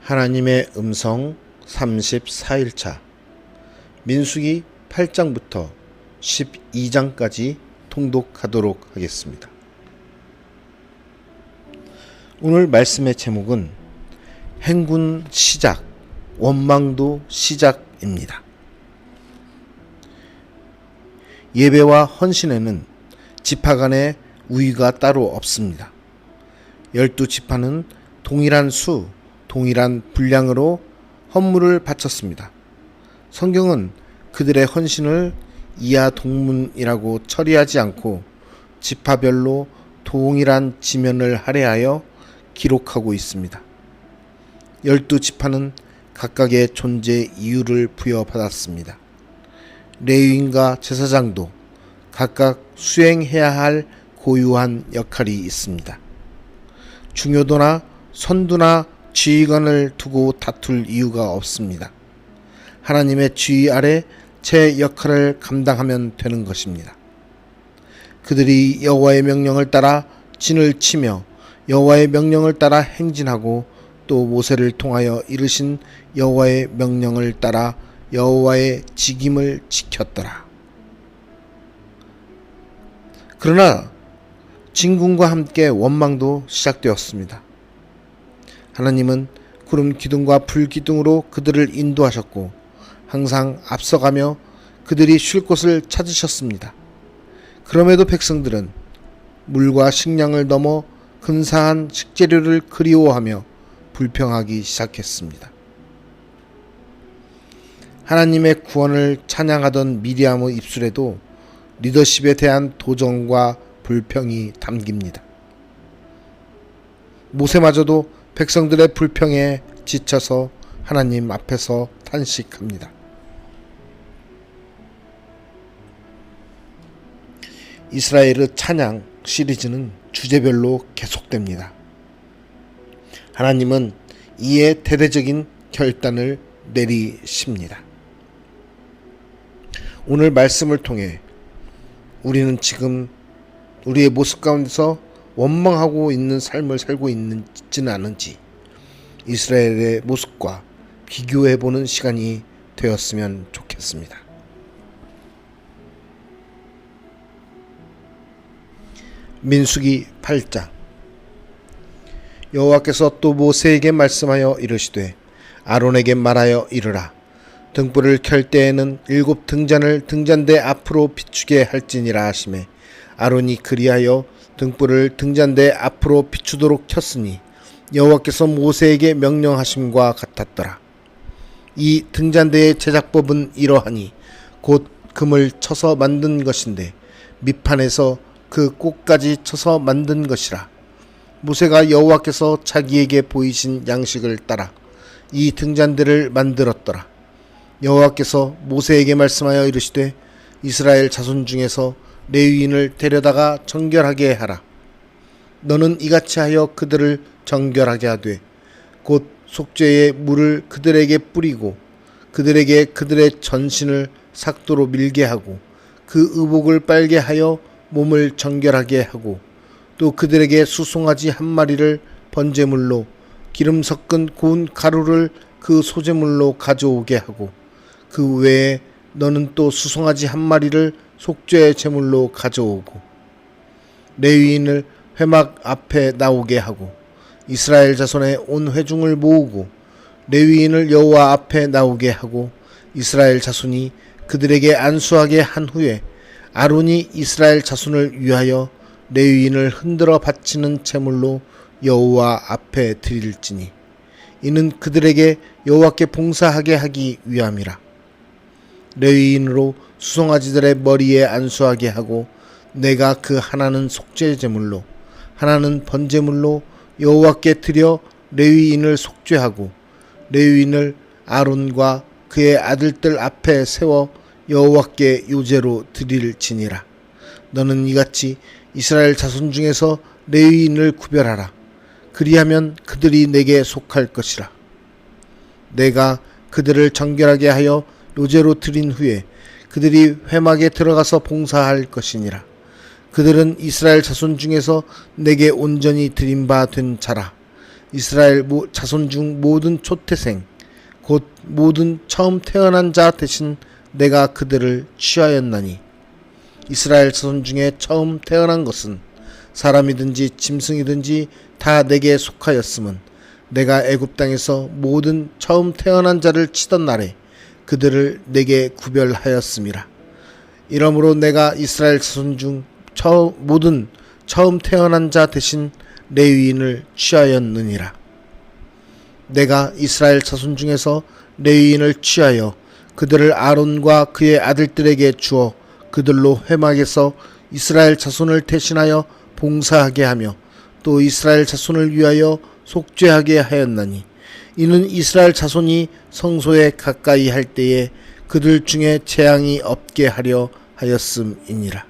하나님의 음성 34일차 민수기 8장부터 12장까지 통독하도록 하겠습니다. 오늘 말씀의 제목은 행군 시작, 원망도 시작입니다. 예배와 헌신에는 지파 간의 우위가 따로 없습니다. 12지파는 동일한 수, 동일한 분량으로 헌물을 바쳤습니다. 성경은 그들의 헌신을 이하 동문이라고 처리하지 않고 지파별로 동일한 지면을 할애하여 기록하고 있습니다. 12지파는 각각의 존재 이유를 부여받았습니다. 레위인과 제사장도 각각 수행해야 할 고유한 역할이 있습니다. 중요도나 선두나 지휘관을 두고 다툴 이유가 없습니다. 하나님의 지휘 아래 제 역할을 감당하면 되는 것입니다. 그들이 여호와의 명령을 따라 진을 치며 여호와의 명령을 따라 행진하고 또 모세를 통하여 이르신 여호와의 명령을 따라 여호와의 직임을 지켰더라. 그러나 진군과 함께 원망도 시작되었습니다. 하나님은 구름 기둥과 불 기둥으로 그들을 인도하셨고 항상 앞서가며 그들이 쉴 곳을 찾으셨습니다. 그럼에도 백성들은 물과 식량을 넘어 근사한 식재료를 그리워하며 불평하기 시작했습니다. 하나님의 구원을 찬양하던 미리암의 입술에도 리더십에 대한 도전과 불평이 담깁니다. 모세마저도 백성들의 불평에 지쳐서 하나님 앞에서 탄식합니다. 이스라엘의 찬양 시리즈는 주제별로 계속됩니다. 하나님은 이에 대대적인 결단을 내리십니다. 오늘 말씀을 통해 우리는 지금 우리의 모습 가운데서 원망하고 있는 삶을 살고 있지는 않은지 이스라엘의 모습과 비교해보는 시간이 되었으면 좋겠습니다. 민수기 8장 여호와께서 또 모세에게 말씀하여 이르시되 아론에게 말하여 이르라. 등불을 켤 때에는 7 등잔을 등잔대 앞으로 비추게 할지니라 하시매 아론이 그리하여 등불을 등잔대 앞으로 비추도록 켰으니 여호와께서 모세에게 명령하심과 같았더라. 이 등잔대의 제작법은 이러하니 곧 금을 쳐서 만든 것인데 밑판에서 그 꼭까지 쳐서 만든 것이라. 모세가 여호와께서 자기에게 보이신 양식을 따라 이 등잔대를 만들었더라. 여호와께서 모세에게 말씀하여 이르시되 이스라엘 자손 중에서 레위인을 데려다가 정결하게 하라. 너는 이같이 하여 그들을 정결하게 하되 곧 속죄의 물을 그들에게 뿌리고 그들에게 그들의 전신을 삭도로 밀게 하고 그 의복을 빨게 하여 몸을 정결하게 하고 또 그들에게 수송아지 1마리를 번제물로 기름 섞은 고운 가루를 그 소제물로 가져오게 하고 그 외에 너는 또 수송아지 1마리를 속죄의 제물로 가져오고 레위인을 회막 앞에 나오게 하고 이스라엘 자손의 온 회중을 모으고 레위인을 여호와 앞에 나오게 하고 이스라엘 자손이 그들에게 안수하게 한 후에 아론이 이스라엘 자손을 위하여 레위인을 흔들어 바치는 제물로 여호와 앞에 드릴지니 이는 그들에게 여호와께 봉사하게 하기 위함이라. 레위인으로 수송아지들의 머리에 안수하게 하고 내가 그 하나는 속죄 제물로 하나는 번제물로 여호와께 드려 레위인을 속죄하고 레위인을 아론과 그의 아들들 앞에 세워 여호와께 요제로 드릴지니라. 너는 이같이 이스라엘 자손 중에서 레위인을 구별하라. 그리하면 그들이 내게 속할 것이라. 내가 그들을 정결하게 하여 요제로 드린 후에 그들이 회막에 들어가서 봉사할 것이니라. 그들은 이스라엘 자손 중에서 내게 온전히 드린 바 된 자라. 이스라엘 자손 중 모든 초태생 곧 모든 처음 태어난 자 대신 내가 그들을 취하였나니, 이스라엘 자손 중에 처음 태어난 것은 사람이든지 짐승이든지 다 내게 속하였음은 내가 애굽 땅에서 모든 처음 태어난 자를 치던 날에 그들을 내게 구별하였음이라. 이러므로 내가 이스라엘 자손 중 모든 처음 태어난 자 대신 레위인을 취하였느니라. 내가 이스라엘 자손 중에서 레위인을 취하여 그들을 아론과 그의 아들들에게 주어 그들로 회막에서 이스라엘 자손을 대신하여 봉사하게 하며 또 이스라엘 자손을 위하여 속죄하게 하였나니, 이는 이스라엘 자손이 성소에 가까이 할 때에 그들 중에 재앙이 없게 하려 하였음이니라.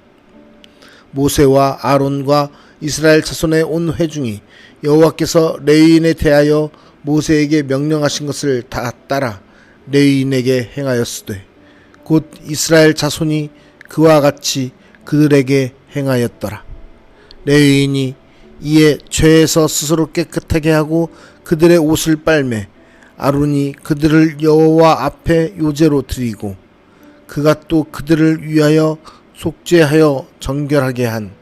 모세와 아론과 이스라엘 자손의 온 회중이 여호와께서 레위인에 대하여 모세에게 명령하신 것을 다 따라 레위인에게 행하였으되 곧 이스라엘 자손이 그와 같이 그들에게 행하였더라. 레위인이 이에 죄에서 스스로 깨끗하게 하고 그들의 옷을 빨매 아론이 그들을 여호와 앞에 요제로 드리고 그가 또 그들을 위하여 속죄하여 정결하게 한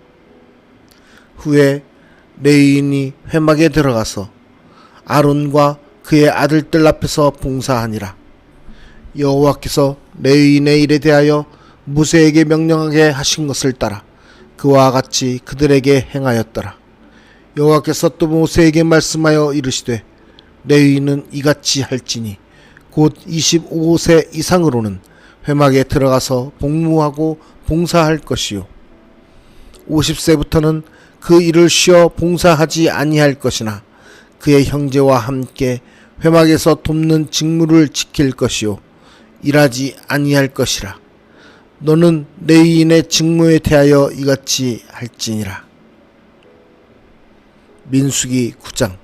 후에 레위인이 회막에 들어가서 아론과 그의 아들들 앞에서 봉사하니라. 여호와께서 레위인의 일에 대하여 모세에게 명령하게 하신 것을 따라 그와 같이 그들에게 행하였더라. 여호와께서 또 모세에게 말씀하여 이르시되 레위인은 이같이 할지니 곧 25세 이상으로는 회막에 들어가서 복무하고 봉사할 것이요 50세부터는 그 일을 쉬어 봉사하지 아니할 것이나 그의 형제와 함께 회막에서 돕는 직무를 지킬 것이요 일하지 아니할 것이라. 너는 레위인의 직무에 대하여 이같이 할지니라. 민수기 9장.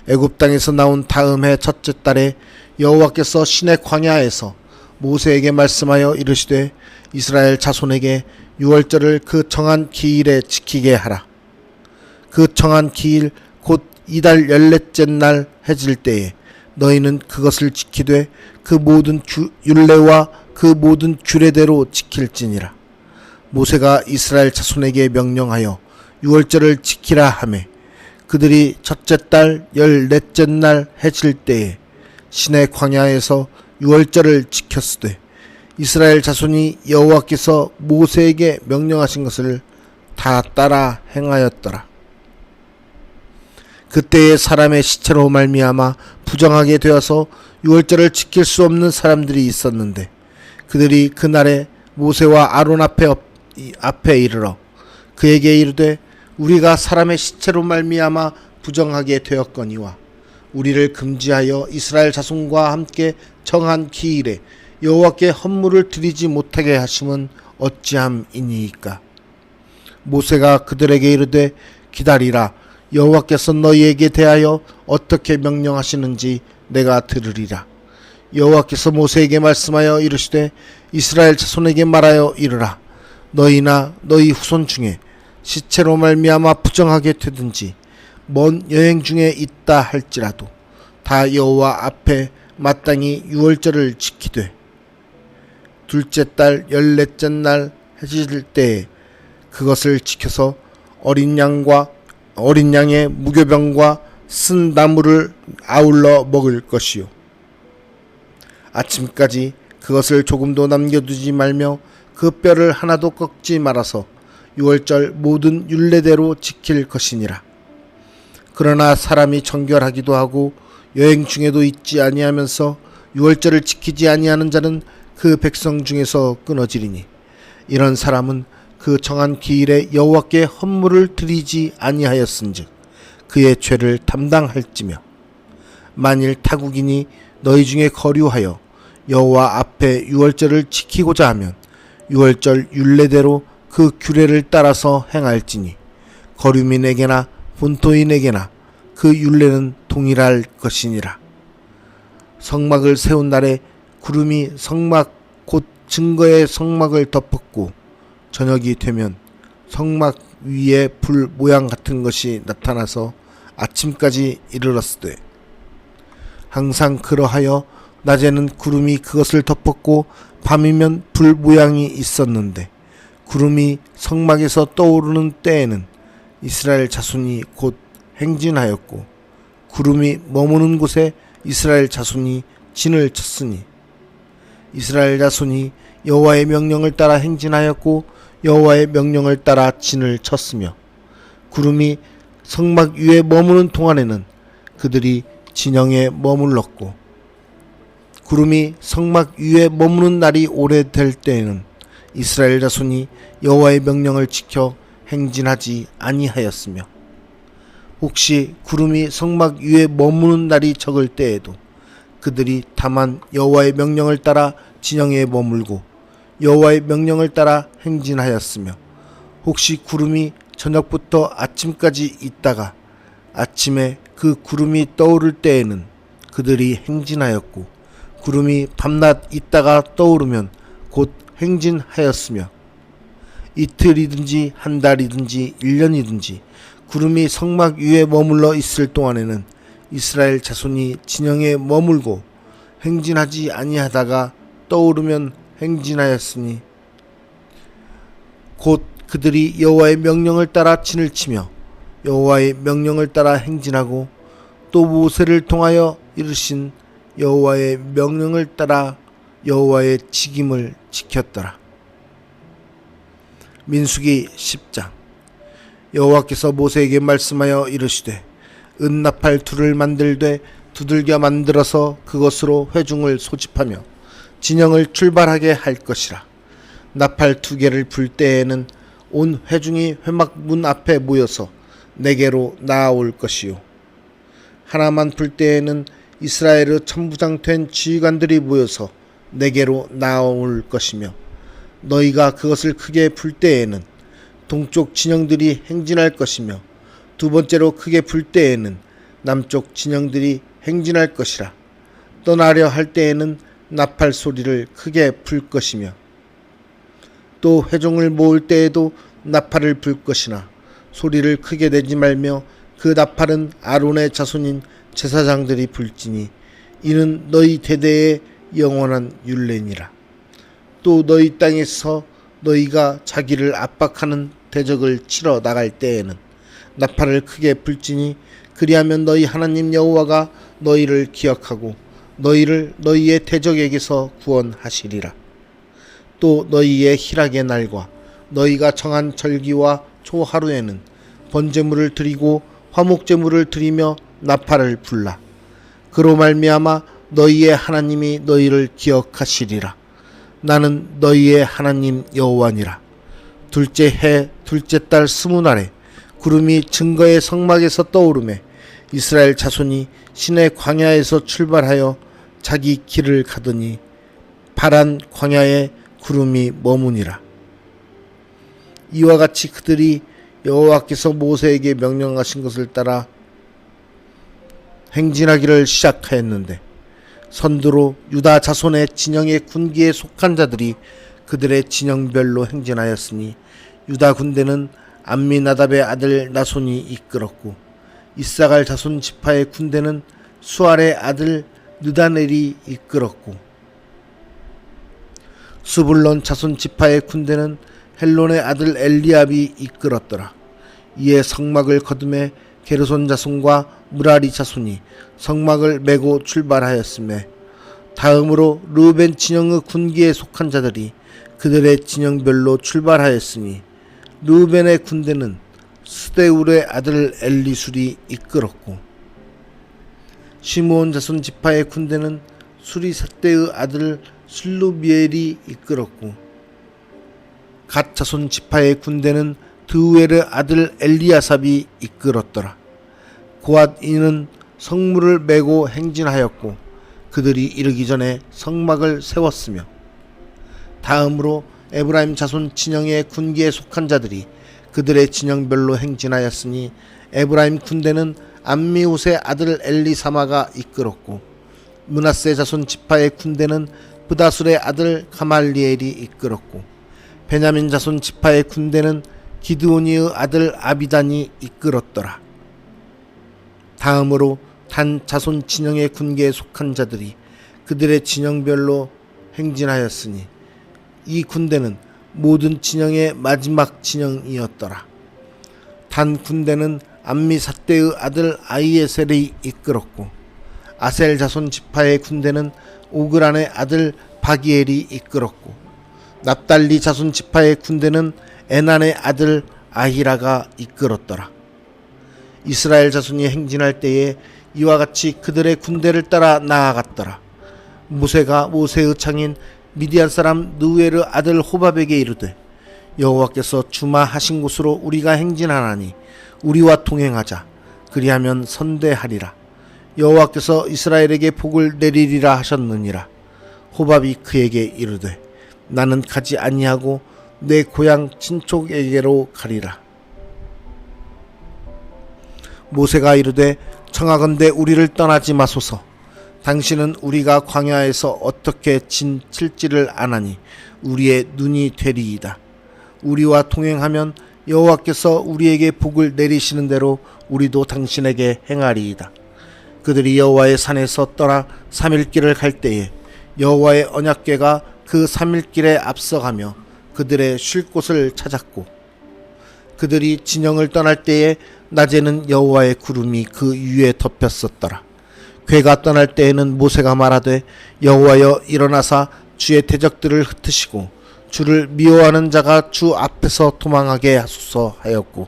애굽 땅에서 나온 다음 해 첫째 달에 여호와께서 시내 광야에서 모세에게 말씀하여 이르시되 이스라엘 자손에게 유월절을 그 정한 기일에 지키게 하라. 그 정한 기일 곧 이달 14째 날 해질 때에 너희는 그것을 지키되 그 모든 율례와 그 모든 규례대로 지킬지니라. 모세가 이스라엘 자손에게 명령하여 유월절을 지키라 하매 그들이 첫째 달 14째 날 해질 때에 시내 광야에서 유월절을 지켰으되 이스라엘 자손이 여호와께서 모세에게 명령하신 것을 다 따라 행하였더라. 그때의 사람의 시체로 말미암아 부정하게 되어서 유월절을 지킬 수 없는 사람들이 있었는데 그들이 그날에 모세와 아론 앞에 이르러 그에게 이르되 우리가 사람의 시체로 말미암아 부정하게 되었거니와 우리를 금지하여 이스라엘 자손과 함께 정한 기일에 여호와께 헌물을 드리지 못하게 하심은 어찌함이니이까. 모세가 그들에게 이르되 기다리라. 여호와께서 너희에게 대하여 어떻게 명령하시는지 내가 들으리라. 여호와께서 모세에게 말씀하여 이르시되 이스라엘 자손에게 말하여 이르라. 너희나 너희 후손 중에 시체로 말미암아 부정하게 되든지 먼 여행 중에 있다 할지라도 다 여호와 앞에 마땅히 유월절을 지키되 둘째 달 14째 날 해질 때에 그것을 지켜서 어린 양의 무교병과 쓴 나물을 아울러 먹을 것이요 아침까지 그것을 조금도 남겨두지 말며 그 뼈를 하나도 꺾지 말아서 유월절 모든 율례대로 지킬 것이니라. 그러나 사람이 정결하기도 하고 여행 중에도 있지 아니하면서 유월절을 지키지 아니하는 자는 그 백성 중에서 끊어지리니 이런 사람은 그 정한 기일에 여호와께 헌물을 드리지 아니하였은즉 그의 죄를 담당할지며 만일 타국인이 너희 중에 거류하여 여호와 앞에 유월절을 지키고자 하면 유월절 율례대로 그 규례를 따라서 행할지니 거류민에게나 본토인에게나 그 율례는 동일할 것이니라. 성막을 세운 날에 구름이 성막 곧 증거의 성막을 덮었고 저녁이 되면 성막 위에 불 모양 같은 것이 나타나서 아침까지 이르렀으되 항상 그러하여 낮에는 구름이 그것을 덮었고 밤이면 불 모양이 있었는데 구름이 성막에서 떠오르는 때에는 이스라엘 자손이 곧 행진하였고 구름이 머무는 곳에 이스라엘 자손이 진을 쳤으니 이스라엘 자손이 여호와의 명령을 따라 행진하였고 여호와의 명령을 따라 진을 쳤으며 구름이 성막 위에 머무는 동안에는 그들이 진영에 머물렀고 구름이 성막 위에 머무는 날이 오래될 때에는 이스라엘 자손이 여호와의 명령을 지켜 행진하지 아니하였으며 혹시 구름이 성막 위에 머무는 날이 적을 때에도 그들이 다만 여호와의 명령을 따라 진영에 머물고 여호와의 명령을 따라 행진하였으며 혹시 구름이 저녁부터 아침까지 있다가 아침에 그 구름이 떠오를 때에는 그들이 행진하였고 구름이 밤낮 있다가 떠오르면 곧 행진하였으며 이틀이든지 한 달이든지 1년이든지 구름이 성막 위에 머물러 있을 동안에는 이스라엘 자손이 진영에 머물고 행진하지 아니하다가 떠오르면 행진하였으니 곧 그들이 여호와의 명령을 따라 진을 치며 여호와의 명령을 따라 행진하고 또 모세를 통하여 이르신 여호와의 명령을 따라 여호와의 직임을 지켰더라. 민수기 10장. 여호와께서 모세에게 말씀하여 이르시되 은나팔 둘을 만들되 두들겨 만들어서 그것으로 회중을 소집하며 진영을 출발하게 할 것이라. 나팔 2개를 불 때에는 온 회중이 회막 문 앞에 모여서 내게로 나아올 것이요 하나만 불 때에는 이스라엘의 천부장 된 지휘관들이 모여서 내게로 나아올 것이며 너희가 그것을 크게 불 때에는 동쪽 진영들이 행진할 것이며 두 번째로 크게 불 때에는 남쪽 진영들이 행진할 것이라. 떠나려 할 때에는 나팔 소리를 크게 불 것이며 또 회중을 모을 때에도 나팔을 불 것이나 소리를 크게 내지 말며 그 나팔은 아론의 자손인 제사장들이 불지니 이는 너희 대대의 영원한 율례니라. 또 너희 땅에서 너희가 자기를 압박하는 대적을 치러 나갈 때에는 나팔을 크게 불지니 그리하면 너희 하나님 여호와가 너희를 기억하고 너희를 너희의 대적에게서 구원하시리라. 또 너희의 희락의 날과 너희가 정한 절기와 초하루에는 번제물을 드리고 화목제물을 드리며 나팔을 불라. 그로 말미암아 너희의 하나님이 너희를 기억하시리라. 나는 너희의 하나님 여호와니라. 둘째 해 둘째 달 20날에 구름이 증거의 성막에서 떠오르매 이스라엘 자손이 시내 광야에서 출발하여 자기 길을 가더니 파란 광야에 구름이 머무니라. 이와 같이 그들이 여호와께서 모세에게 명령하신 것을 따라 행진하기를 시작하였는데 선두로 유다 자손의 진영의 군기에 속한 자들이 그들의 진영별로 행진하였으니 유다 군대는 암미나답의 아들 나손이 이끌었고 이사갈 자손 지파의 군대는 수알의 아들 느다넬이 이끌었고 스불론 자손 지파의 군대는 헬론의 아들 엘리압이 이끌었더라. 이에 성막을 거두매 게르손 자손과 무라리 자손이 성막을 메고 출발하였으며 다음으로 르우벤 진영의 군기에 속한 자들이 그들의 진영별로 출발하였으니 르우벤의 군대는 스데울의 아들 엘리술이 이끌었고 시므온 자손 지파의 군대는 수리사대의 아들 슬루미엘이 이끌었고 갓 자손 지파의 군대는 드우엘의 아들 엘리아삽이 이끌었더라. 고앗 이는 성물을 메고 행진하였고 그들이 이르기 전에 성막을 세웠으며 다음으로 에브라임 자손 진영의 군기에 속한 자들이 그들의 진영별로 행진하였으니 에브라임 군대는 암미우스의 아들 엘리사마가 이끌었고 므낫세 자손 지파의 군대는 브다술의 아들 가말리엘이 이끌었고 베냐민 자손 지파의 군대는 기드오니의 아들 아비단이 이끌었더라. 다음으로 단 자손 진영의 군계에 속한 자들이 그들의 진영별로 행진하였으니 이 군대는 모든 진영의 마지막 진영이었더라. 단 군대는 암미사대의 아들 아이에셀이 이끌었고 아셀 자손 지파의 군대는 오그란의 아들 바기엘이 이끌었고 납달리 자손 지파의 군대는 에난의 아들 아히라가 이끌었더라. 이스라엘 자손이 행진할 때에 이와 같이 그들의 군대를 따라 나아갔더라. 모세가 모세의 창인 미디안 사람 느웨르 아들 호밥에게 이르되 여호와께서 주마하신 곳으로 우리가 행진하나니 우리와 동행하자. 그리하면 선대하리라. 여호와께서 이스라엘에게 복을 내리리라 하셨느니라. 호밥이 그에게 이르되 나는 가지 아니하고 내 고향 친족에게로 가리라. 모세가 이르되 청하건대 우리를 떠나지 마소서. 당신은 우리가 광야에서 어떻게 진 칠지를 아나니 우리의 눈이 되리이다. 우리와 동행하면 여호와께서 우리에게 복을 내리시는 대로 우리도 당신에게 행하리이다. 그들이 여호와의 산에서 떠나 3일 길을 갈 때에 여호와의 언약궤가 그 3일 길에 앞서가며 그들의 쉴 곳을 찾았고 그들이 진영을 떠날 때에 낮에는 여호와의 구름이 그 위에 덮였었더라. 궤가 떠날 때에는 모세가 말하되 여호와여 일어나사 주의 대적들을 흩으시고 주를 미워하는 자가 주 앞에서 도망하게 하소서 하였고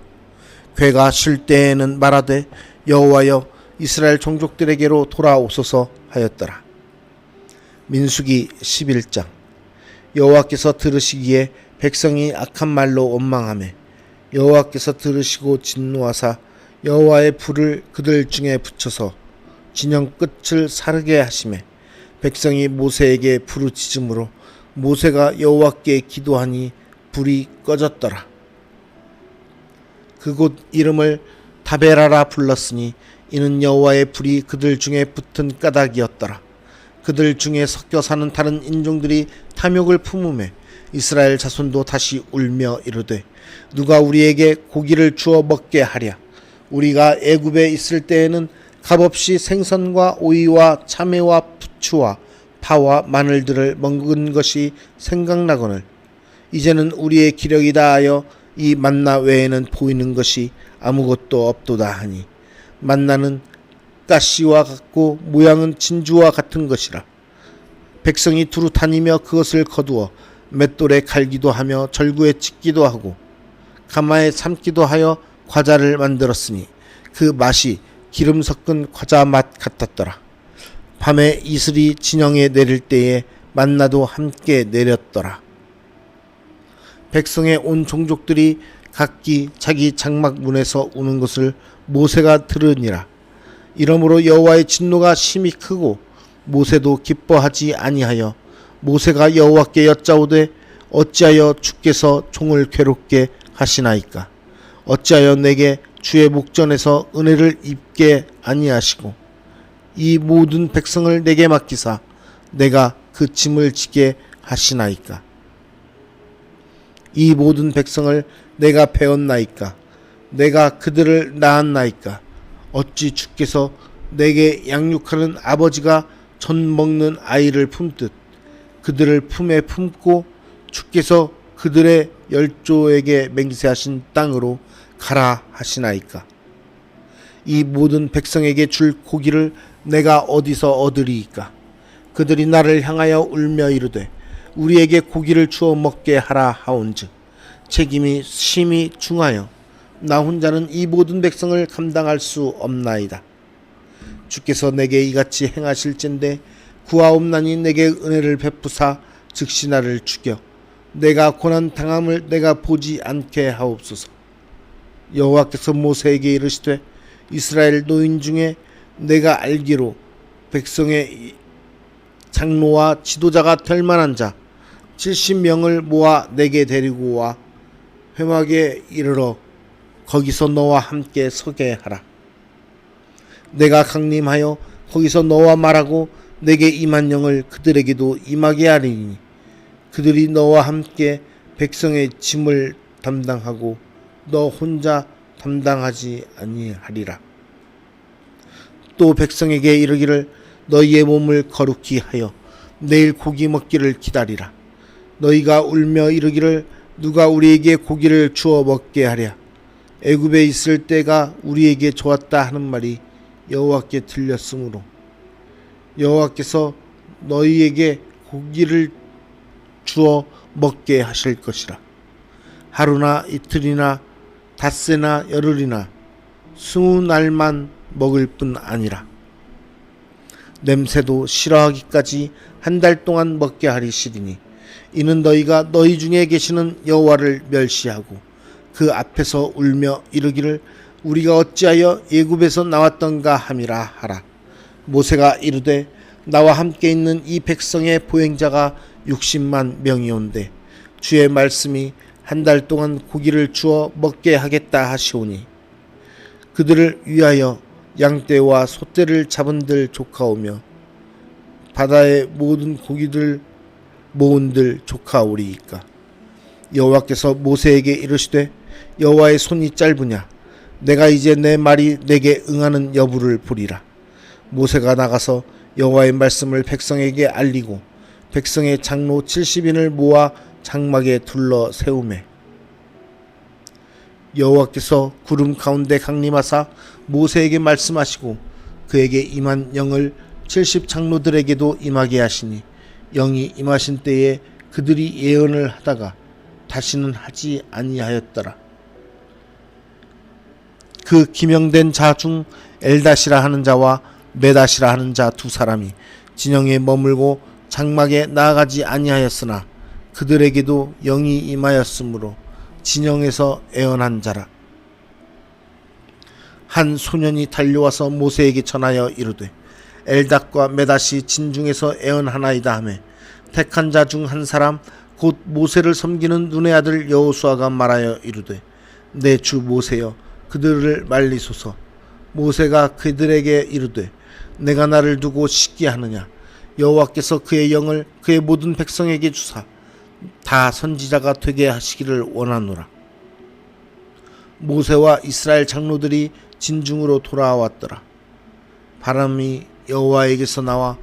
궤가 쉴 때에는 말하되 여호와여 이스라엘 종족들에게로 돌아오소서 하였더라. 민수기 11장. 여호와께서 들으시기에 백성이 악한 말로 원망하매 여호와께서 들으시고 진노하사 여호와의 불을 그들 중에 붙여서 진영 끝을 사르게 하시매 백성이 모세에게 부르짖음으로 모세가 여호와께 기도하니 불이 꺼졌더라. 그곳 이름을 다베라라 불렀으니 이는 여호와의 불이 그들 중에 붙은 까닭이었더라. 그들 중에 섞여 사는 다른 인종들이 탐욕을 품음에 이스라엘 자손도 다시 울며 이르되 누가 우리에게 고기를 주어 먹게 하랴. 우리가 애굽에 있을 때에는 값없이 생선과 오이와 참외와 부추와 파와 마늘들을 먹은 것이 생각나거늘 이제는 우리의 기력이 다하여 이 만나 외에는 보이는 것이 아무것도 없도다 하니 만나는 가시와 같고 모양은 진주와 같은 것이라. 백성이 두루 다니며 그것을 거두어 맷돌에 갈기도 하며 절구에 찢기도 하고 가마에 삶기도 하여 과자를 만들었으니 그 맛이 기름 섞은 과자 맛 같았더라. 밤에 이슬이 진영에 내릴 때에 만나도 함께 내렸더라. 백성의 온 종족들이 각기 자기 장막 문에서 우는 것을 모세가 들으니라. 이러므로 여호와의 진노가 심히 크고 모세도 기뻐하지 아니하여 모세가 여호와께 여짜오되 어찌하여 주께서 종을 괴롭게 하시나이까. 어찌하여 내게 주의 목전에서 은혜를 입게 아니하시고 이 모든 백성을 내게 맡기사 내가 그 짐을 지게 하시나이까. 이 모든 백성을 내가 배웠나이까. 내가 그들을 낳았나이까. 어찌 주께서 내게 양육하는 아버지가 전 먹는 아이를 품듯 그들을 품에 품고 주께서 그들의 열조에게 맹세하신 땅으로 가라 하시나이까. 이 모든 백성에게 줄 고기를 내가 어디서 얻으리이까. 그들이 나를 향하여 울며 이르되 우리에게 고기를 주어 먹게 하라 하온즉 책임이 심히 중하여 나 혼자는 이 모든 백성을 감당할 수 없나이다. 주께서 내게 이같이 행하실진대 구하옵나니 내게 은혜를 베푸사 즉시 나를 죽여 내가 고난 당함을 내가 보지 않게 하옵소서. 여호와께서 모세에게 이르시되 이스라엘 노인 중에 내가 알기로 백성의 장로와 지도자가 될 만한 자 70명을 모아 내게 데리고 와 회막에 이르러 거기서 너와 함께 서게 하라. 내가 강림하여 거기서 너와 말하고 내게 임한 영을 그들에게도 임하게 하리니 그들이 너와 함께 백성의 짐을 담당하고 너 혼자 담당하지 아니하리라. 또 백성에게 이르기를 너희의 몸을 거룩히 하여 내일 고기 먹기를 기다리라. 너희가 울며 이르기를 누가 우리에게 고기를 주어 먹게 하랴. 애굽에 있을 때가 우리에게 좋았다 하는 말이 여호와께 들렸으므로 여호와께서 너희에게 고기를 주어 먹게 하실 것이라. 하루나 이틀이나 닷새나 열흘이나 20날만 먹을 뿐 아니라 냄새도 싫어하기까지 한 달 동안 먹게 하리시리니 이는 너희가 너희 중에 계시는 여호와를 멸시하고 그 앞에서 울며 이르기를 우리가 어찌하여 애굽에서 나왔던가 함이라 하라. 모세가 이르되 나와 함께 있는 이 백성의 보행자가 60만 명이온데 주의 말씀이 한 달 동안 고기를 주어 먹게 하겠다 하시오니 그들을 위하여 양떼와 소떼를 잡은들 조카오며 바다의 모든 고기들 모은들 조카오리이까. 여호와께서 모세에게 이르시되 여호와의 손이 짧으냐 내가 이제 내 말이 내게 응하는 여부를 보리라. 모세가 나가서 여호와의 말씀을 백성에게 알리고 백성의 장로 70인을 모아 장막에 둘러 세우매 여호와께서 구름 가운데 강림하사 모세에게 말씀하시고 그에게 임한 영을 70 장로들에게도 임하게 하시니 영이 임하신 때에 그들이 예언을 하다가 다시는 하지 아니하였더라. 그 기명된 자 중 엘닷이라 하는 자와 메닷이라 하는 자 두 사람이 진영에 머물고 장막에 나아가지 아니하였으나 그들에게도 영이 임하였으므로 진영에서 애언한 자라. 한 소년이 달려와서 모세에게 전하여 이르되 엘닷과 메닷이 진중에서 애언하나이다 하매 택한 자 중 한 사람 곧 모세를 섬기는 눈의 아들 여호수아가 말하여 이르되 내 주 모세여 그들을 말리소서. 모세가 그들에게 이르되 내가 나를 두고 시기하느냐. 여호와께서 그의 영을 그의 모든 백성에게 주사 다 선지자가 되게 하시기를 원하노라. 모세와 이스라엘 장로들이 진중으로 돌아왔더라. 바람이 여호와에게서 나와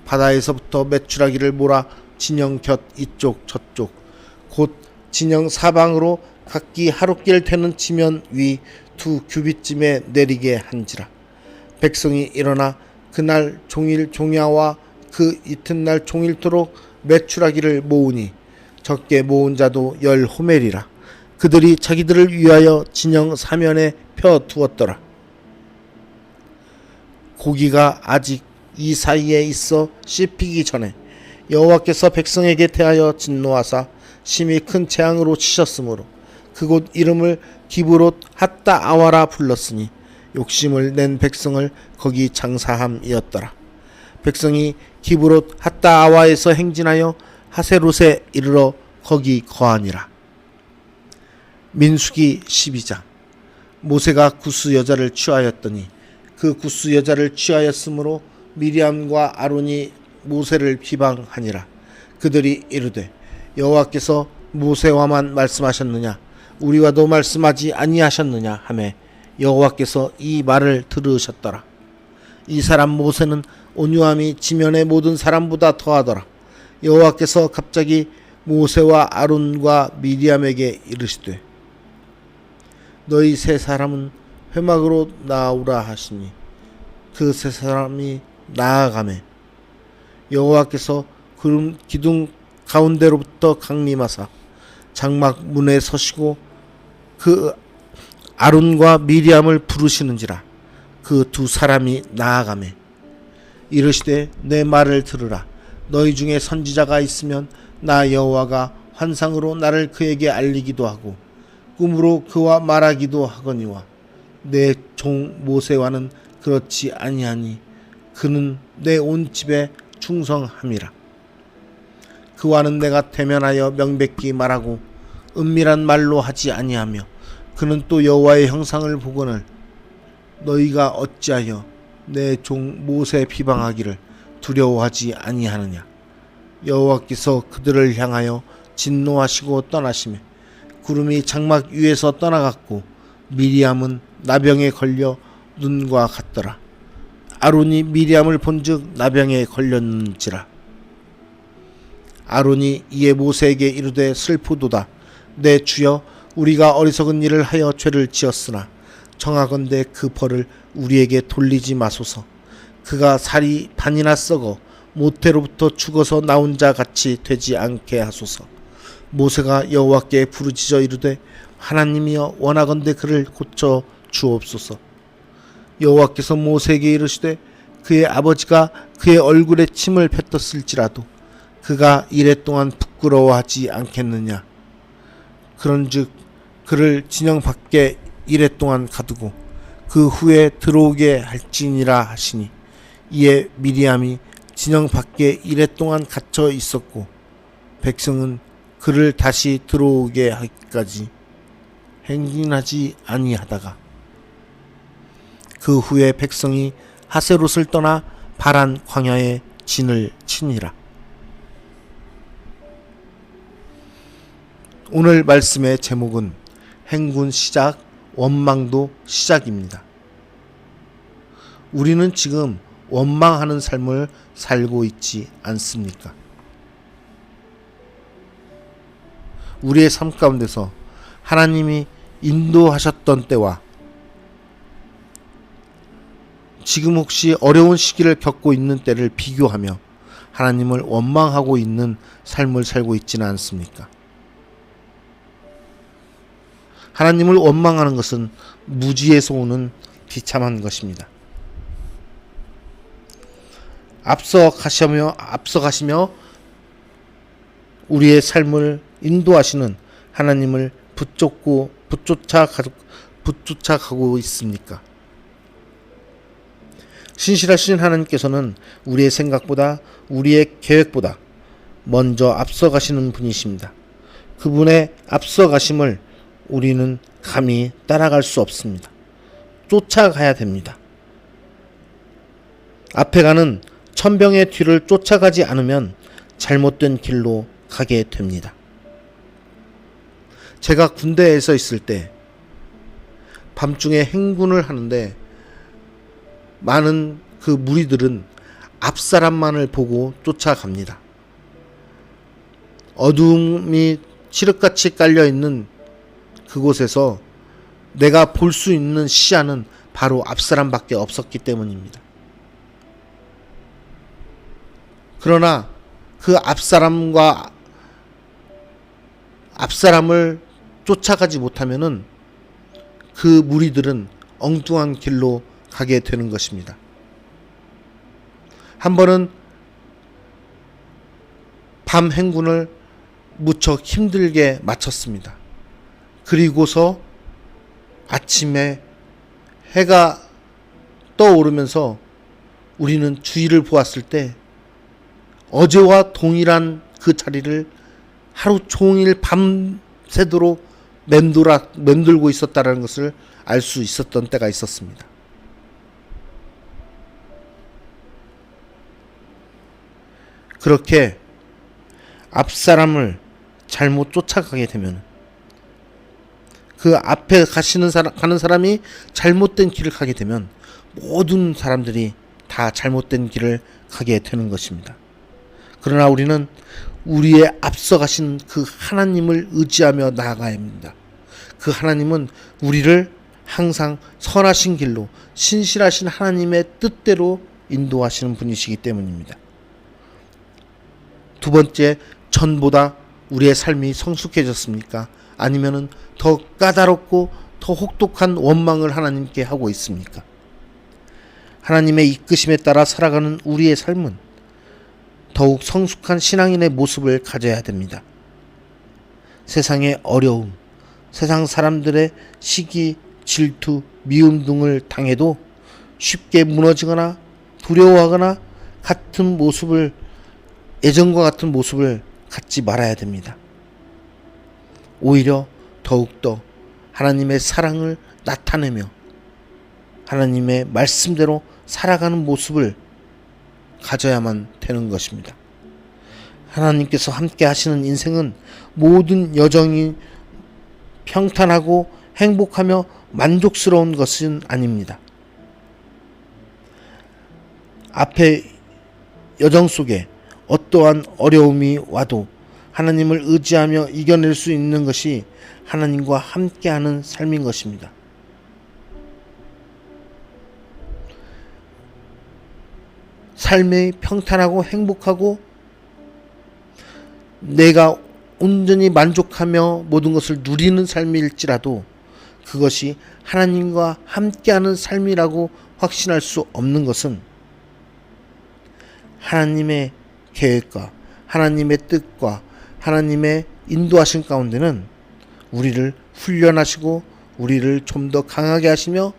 바다에서부터 메추라기를 몰아 진영 곁 이쪽 저쪽 곧 진영 사방으로 각기 하룻길 되는 지면 위 2규빗쯤에 내리게 한지라. 백성이 일어나 그날 종일 종야와 그 이튿날 종일토록 메추라기를 모으니 적게 모은 자도 10호멜이라. 그들이 자기들을 위하여 진영 사면에 펴 두었더라. 고기가 아직 이 사이에 있어 씹히기 전에 여호와께서 백성에게 대하여 진노하사 심히 큰 재앙으로 치셨으므로 그곳 이름을 기브롯 핫다 아와라 불렀으니 욕심을 낸 백성을 거기 장사함이었더라. 백성이 기브롯 핫다 아와에서 행진하여 하세롯에 이르러 거기 거하니라. 민수기 12장. 모세가 구스 여자를 취하였더니 그 구스 여자를 취하였으므로 미리암과 아론이 모세를 비방하니라. 그들이 이르되 여호와께서 모세와만 말씀하셨느냐 우리와도 말씀하지 아니하셨느냐 하매 여호와께서 이 말을 들으셨더라. 이 사람 모세는 온유함이 지면의 모든 사람보다 더하더라. 여호와께서 갑자기 모세와 아론과 미리암에게 이르시되 너희 세 사람은 회막으로 나오라 하시니 그 세 사람이 나아가매 여호와께서 구름 기둥 가운데로부터 강림하사 장막 문에 서시고 그 아론과 미리암을 부르시는지라. 그 두 사람이 나아가매 이르시되 내 말을 들으라. 너희 중에 선지자가 있으면 나 여호와가 환상으로 나를 그에게 알리기도 하고 꿈으로 그와 말하기도 하거니와 내 종 모세와는 그렇지 아니하니 그는 내 온 집에 충성함이라. 그와는 내가 대면하여 명백히 말하고 은밀한 말로 하지 아니하며 그는 또 여호와의 형상을 보거늘 너희가 어찌하여 내 종 모세 비방하기를 두려워하지 아니하느냐. 여호와께서 그들을 향하여 진노하시고 떠나시매 구름이 장막 위에서 떠나갔고 미리암은 나병에 걸려 눈과 같더라. 아론이 미리암을 본즉 나병에 걸렸는지라. 아론이 이에 모세에게 이르되 슬프도다. 내 주여, 우리가 어리석은 일을 하여 죄를 지었으나 청하건대 그 벌을 우리에게 돌리지 마소서. 그가 살이 반이나 썩어 모태로부터 죽어서 나온 자 같이 되지 않게 하소서. 모세가 여호와께 부르짖어 이르되 하나님이여, 원하건대 그를 고쳐 주옵소서. 여호와께서 모세에게 이르시되 그의 아버지가 그의 얼굴에 침을 뱉었을지라도 그가 이랫동안 부끄러워하지 않겠느냐. 그런즉 그를 진영 밖에 이랫동안 가두고 그 후에 들어오게 할지니라 하시니, 이에 미리암이 진영 밖에 이랫동안 갇혀 있었고 백성은 그를 다시 들어오게 하기까지 행진하지 아니하다가 그 후에 백성이 하세롯을 떠나 바란 광야에 진을 치니라. 오늘 말씀의 제목은 행군 시작, 원망도 시작입니다. 우리는 지금 원망하는 삶을 살고 있지 않습니까? 우리의 삶 가운데서 하나님이 인도하셨던 때와 지금 혹시 어려운 시기를 겪고 있는 때를 비교하며 하나님을 원망하고 있는 삶을 살고 있지는 않습니까? 하나님을 원망하는 것은 무지에서 오는 비참한 것입니다. 앞서가시며 우리의 삶을 인도하시는 하나님을 붙쫓아가고 있습니까? 신실하신 하나님께서는 우리의 생각보다, 우리의 계획보다 먼저 앞서가시는 분이십니다. 그분의 앞서가심을 우리는 감히 따라갈 수 없습니다. 쫓아가야 됩니다. 앞에 가는 천병의 뒤를 쫓아가지 않으면 잘못된 길로 가게 됩니다. 제가 군대에서 있을 때 밤중에 행군을 하는데 많은 그 무리들은 앞사람만을 보고 쫓아갑니다. 어둠이 칠흑같이 깔려있는 그곳에서 내가 볼 수 있는 시야는 바로 앞사람밖에 없었기 때문입니다. 그러나 그 앞사람을 쫓아가지 못하면은 그 무리들은 엉뚱한 길로 가게 되는 것입니다. 한 번은 밤 행군을 무척 힘들게 마쳤습니다. 그리고서 아침에 해가 떠오르면서 우리는 주위를 보았을 때 어제와 동일한 그 자리를 하루 종일 밤새도록 맴돌고 있었다는 것을 알 수 있었던 때가 있었습니다. 그렇게 앞사람을 잘못 쫓아가게 되면 그 앞에 가는 사람이 잘못된 길을 가게 되면 모든 사람들이 다 잘못된 길을 가게 되는 것입니다. 그러나 우리는 우리의 앞서가신 그 하나님을 의지하며 나아가야 합니다. 그 하나님은 우리를 항상 선하신 길로, 신실하신 하나님의 뜻대로 인도하시는 분이시기 때문입니다. 두 번째, 전보다 우리의 삶이 성숙해졌습니까? 아니면은 더 까다롭고 더 혹독한 원망을 하나님께 하고 있습니까? 하나님의 이끄심에 따라 살아가는 우리의 삶은 더욱 성숙한 신앙인의 모습을 가져야 됩니다. 세상의 어려움, 세상 사람들의 시기, 질투, 미움 등을 당해도 쉽게 무너지거나 두려워하거나 같은 모습을, 예전과 같은 모습을 갖지 말아야 됩니다. 오히려 더욱더 하나님의 사랑을 나타내며 하나님의 말씀대로 살아가는 모습을 가져야만 되는 것입니다. 하나님께서 함께 하시는 인생은 모든 여정이 평탄하고 행복하며 만족스러운 것은 아닙니다. 앞에 여정 속에 어떠한 어려움이 와도 하나님을 의지하며 이겨낼 수 있는 것이 하나님과 함께하는 삶인 것입니다. 삶이 평탄하고 행복하고 내가 온전히 만족하며 모든 것을 누리는 삶일지라도 그것이 하나님과 함께하는 삶이라고 확신할 수 없는 것은 하나님의 계획과 하나님의 뜻과 하나님의 인도하신 가운데는 우리를 훈련하시고 우리를 좀 더 강하게 하시며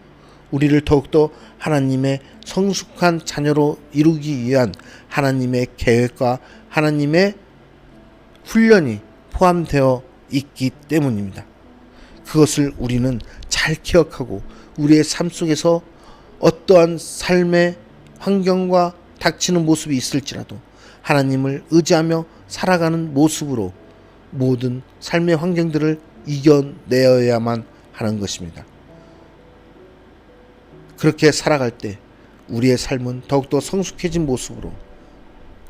우리를 더욱더 하나님의 성숙한 자녀로 이루기 위한 하나님의 계획과 하나님의 훈련이 포함되어 있기 때문입니다. 그것을 우리는 잘 기억하고 우리의 삶 속에서 어떠한 삶의 환경과 닥치는 모습이 있을지라도 하나님을 의지하며 살아가는 모습으로 모든 삶의 환경들을 이겨내어야만 하는 것입니다. 그렇게 살아갈 때 우리의 삶은 더욱더 성숙해진 모습으로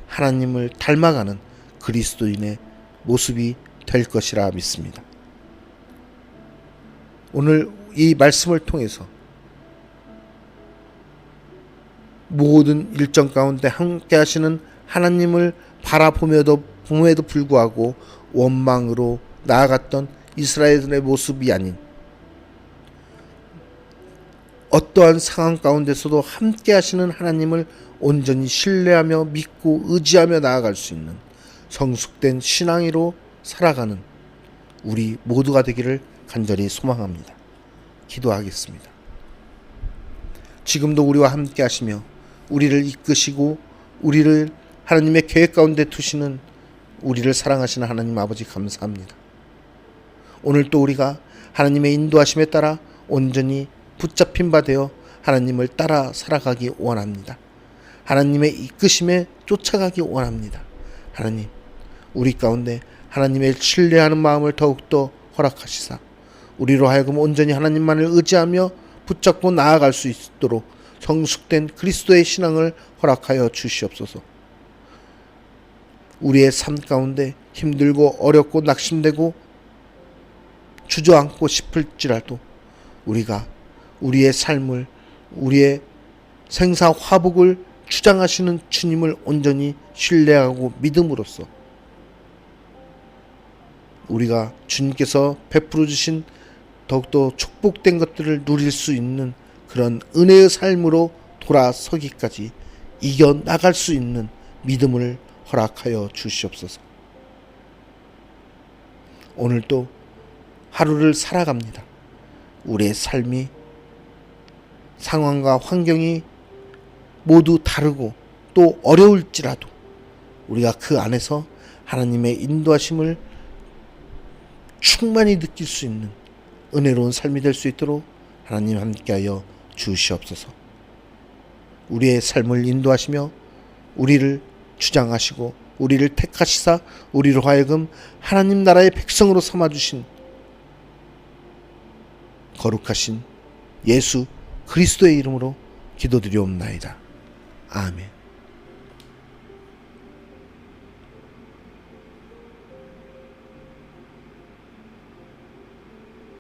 하나님을 닮아가는 그리스도인의 모습이 될 것이라 믿습니다. 오늘 이 말씀을 통해서 모든 일정 가운데 함께 하시는 하나님을 바라보며도 불구하고 원망으로 나아갔던 이스라엘의 모습이 아닌 어떠한 상황 가운데서도 함께 하시는 하나님을 온전히 신뢰하며 믿고 의지하며 나아갈 수 있는 성숙된 신앙으로 살아가는 우리 모두가 되기를 간절히 소망합니다. 기도하겠습니다. 지금도 우리와 함께 하시며 우리를 이끄시고 우리를 하나님의 계획 가운데 두시는 우리를 사랑하시는 하나님 아버지 감사합니다. 오늘 또 우리가 하나님의 인도하심에 따라 온전히 붙잡힌 바 되어 하나님을 따라 살아가기 원합니다. 하나님의 이끄심에 쫓아가기 원합니다. 하나님, 우리 가운데 하나님의 신뢰하는 마음을 더욱더 허락하시사 우리로 하여금 온전히 하나님만을 의지하며 붙잡고 나아갈 수 있도록 성숙된 그리스도의 신앙을 허락하여 주시옵소서. 우리의 삶 가운데 힘들고 어렵고 낙심되고 주저앉고 싶을지라도 우리가 우리의 삶을, 우리의 생사화복을 주장하시는 주님을 온전히 신뢰하고 믿음으로써 우리가 주님께서 베풀어 주신 더욱더 축복된 것들을 누릴 수 있는 그런 은혜의 삶으로 돌아서기까지 이겨나갈 수 있는 믿음을 허락하여 주시옵소서. 오늘도 하루를 살아갑니다. 우리의 삶이 상황과 환경이 모두 다르고 또 어려울지라도 우리가 그 안에서 하나님의 인도하심을 충만히 느낄 수 있는 은혜로운 삶이 될 수 있도록 하나님 함께하여 주시옵소서. 우리의 삶을 인도하시며 우리를 주장하시고 우리를 택하시사 우리로 하여금 하나님 나라의 백성으로 삼아주신 거룩하신 예수 그리스도의 이름으로 기도드리옵나이다. 아멘.